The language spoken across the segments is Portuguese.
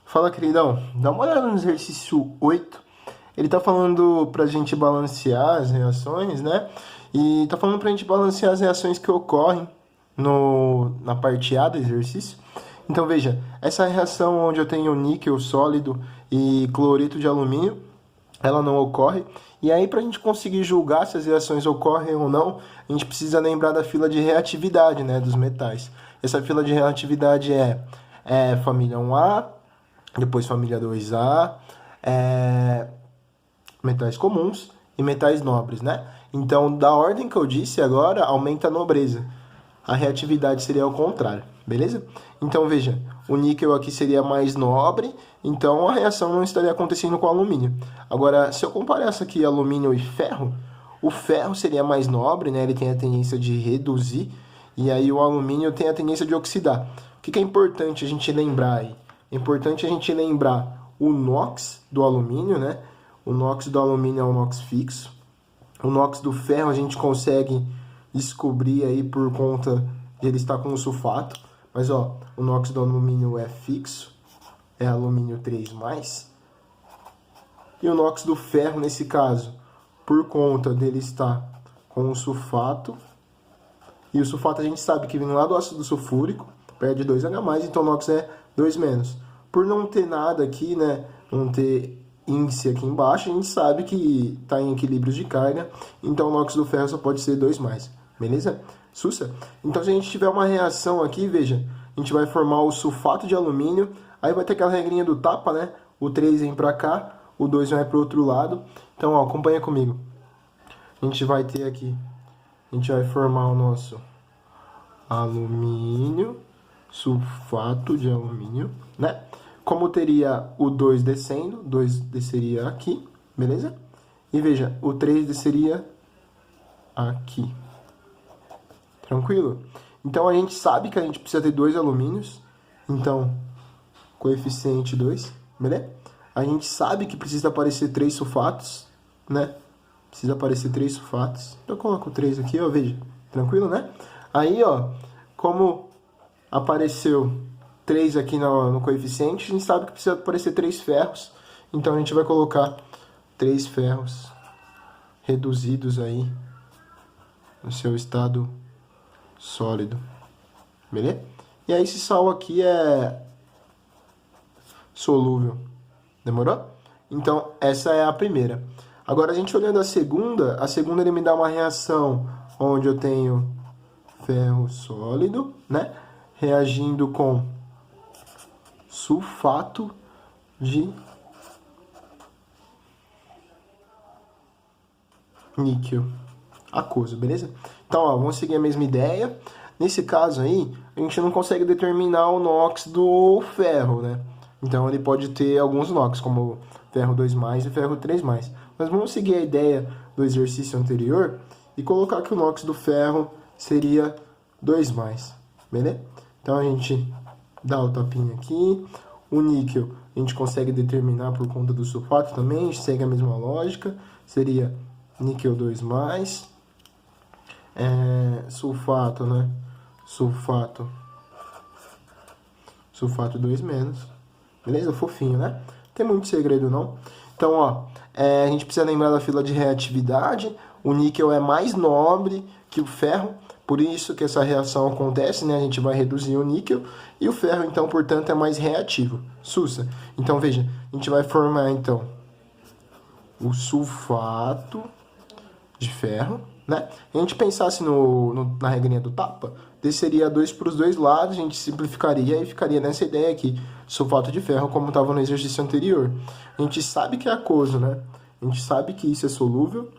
Fala, queridão. Dá uma olhada no exercício 8. Ele tá falando pra gente balancear as reações, né? E tá falando pra gente balancear as reações que ocorrem na parte A do exercício. Então, veja, essa reação onde eu tenho níquel sólido e cloreto de alumínio, ela não ocorre. E aí, para a gente conseguir julgar se as reações ocorrem ou não, a gente precisa lembrar da fila de reatividade, né, dos metais. Essa fila de reatividade é família 1A, depois família 2A, metais comuns e metais nobres, né? Então, da ordem que eu disse agora, aumenta a nobreza. A reatividade seria ao contrário, beleza? Então, veja, o níquel aqui seria mais nobre, então a reação não estaria acontecendo com o alumínio. Agora, se eu comparar essa aqui, alumínio e ferro, o ferro seria mais nobre, né? Ele tem a tendência de reduzir, e aí o alumínio tem a tendência de oxidar. O que é importante a gente lembrar aí? É importante a gente lembrar o NOx do alumínio, né? O NOx do alumínio é o NOx fixo. O NOx do ferro a gente consegue descobrir aí por conta de ele estar com o sulfato. Mas, ó, o NOx do alumínio é fixo, é alumínio 3+. E o NOx do ferro, nesse caso, por conta dele estar com o sulfato. E o sulfato a gente sabe que vem lá do ácido sulfúrico, perde 2H+, então o NOx é 2-. Por não ter nada aqui, né, não ter índice aqui embaixo, a gente sabe que está em equilíbrios de carga, então o NOx do ferro só pode ser 2+, beleza? Sussa? Então se a gente tiver uma reação aqui, veja, a gente vai formar o sulfato de alumínio, aí vai ter aquela regrinha do tapa, né? O 3 vem para cá, o 2 vai para o outro lado. Então, ó, acompanha comigo. A gente vai ter aqui, a gente vai formar o nosso alumínio, sulfato de alumínio, né? Como teria o 2 descendo, 2 desceria aqui, beleza? E veja, o 3 desceria aqui. Tranquilo? Então, a gente sabe que a gente precisa ter 2 alumínios. Então, coeficiente 2, beleza? A gente sabe que precisa aparecer 3 sulfatos, né? Precisa aparecer 3 sulfatos. Eu coloco 3 aqui, ó, veja. Tranquilo, né? Aí, ó, como apareceu 3 aqui no coeficiente, a gente sabe que precisa aparecer 3 ferros. Então, a gente vai colocar 3 ferros reduzidos aí no seu estado sólido. Beleza? E aí, esse sal aqui é solúvel. Demorou? Então, essa é a primeira. Agora, a gente olhando a segunda ele me dá uma reação onde eu tenho ferro sólido, né? Reagindo com sulfato de níquel aquoso, beleza? Então, ó, vamos seguir a mesma ideia. Nesse caso aí, a gente não consegue determinar o NOx do ferro, né? Então, ele pode ter alguns NOx, como ferro 2+ e ferro 3+. Mas vamos seguir a ideia do exercício anterior e colocar que o NOx do ferro seria 2+, beleza? Então, a gente dá o tapinha aqui. O níquel a gente consegue determinar por conta do sulfato também, a gente segue a mesma lógica. Seria níquel 2+, sulfato, né? Sulfato 2-. Beleza? Fofinho, né? Não tem muito segredo, não. Então, ó, a gente precisa lembrar da fila de reatividade. O níquel é mais nobre que o ferro, por isso que essa reação acontece, né? A gente vai reduzir o níquel. E o ferro, então, portanto, é mais reativo. Sussa. Então, veja, a gente vai formar, então, o sulfato de ferro, né? A gente pensasse na regrinha do tapa, desceria 2 para os dois lados, a gente simplificaria e ficaria nessa ideia aqui, sulfato de ferro, como estava no exercício anterior. A gente sabe que é aquoso, né? A gente sabe que isso é solúvel,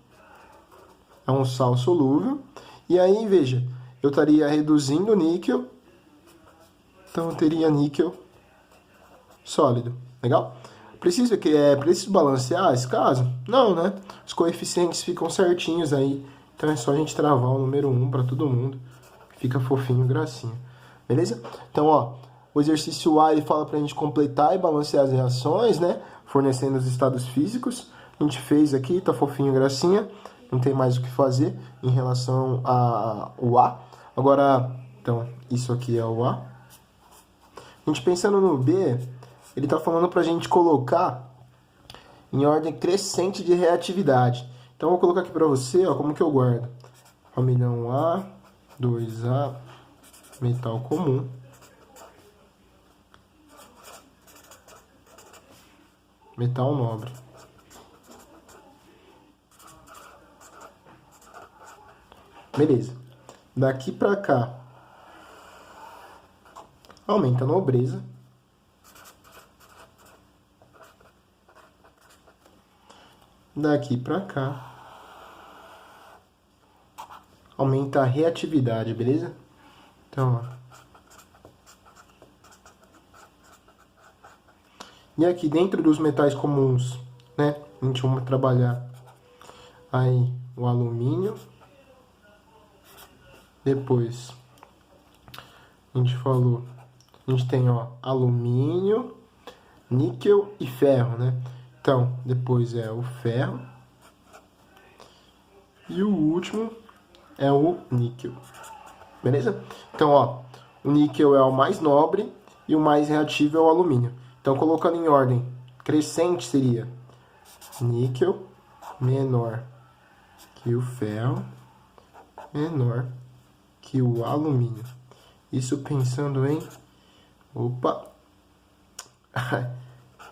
é um sal solúvel. E aí, veja, eu estaria reduzindo o níquel, então eu teria níquel sólido. Legal? Preciso balancear esse caso? Não, né? Os coeficientes ficam certinhos aí. Então é só a gente travar o número 1 para todo mundo. Fica fofinho, gracinha. Beleza? Então, ó, o exercício A ele fala para a gente completar e balancear as reações, né? Fornecendo os estados físicos. A gente fez aqui, tá fofinho, gracinha. Não tem mais o que fazer em relação ao A. Agora, então, isso aqui é o A. A gente pensando no B, ele está falando para a gente colocar em ordem crescente de reatividade. Então, eu vou colocar aqui para você, ó, como que eu guardo. Família 1A, 2A, metal comum. Metal nobre. Beleza. Daqui para cá, aumenta a nobreza. Daqui para cá, aumenta a reatividade, beleza? Então, ó. E aqui dentro dos metais comuns, né? A gente vai trabalhar aí o alumínio. Depois, a gente falou, a gente tem, ó, alumínio, níquel e ferro, né? Então, depois é o ferro. E o último é o níquel. Beleza? Então, ó, o níquel é o mais nobre e o mais reativo é o alumínio. Então, colocando em ordem crescente seria níquel menor que o ferro, menor que o alumínio. Isso pensando em... Opa!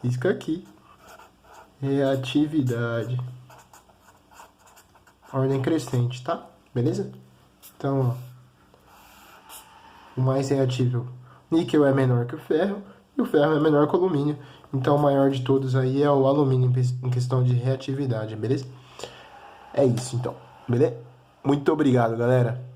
Risca aqui. Reatividade. Ordem crescente, tá? Beleza? Então, ó, o mais reativo, níquel é menor que o ferro e o ferro é menor que o alumínio. Então, o maior de todos aí é o alumínio em questão de reatividade, beleza? É isso, então, beleza? Muito obrigado, galera.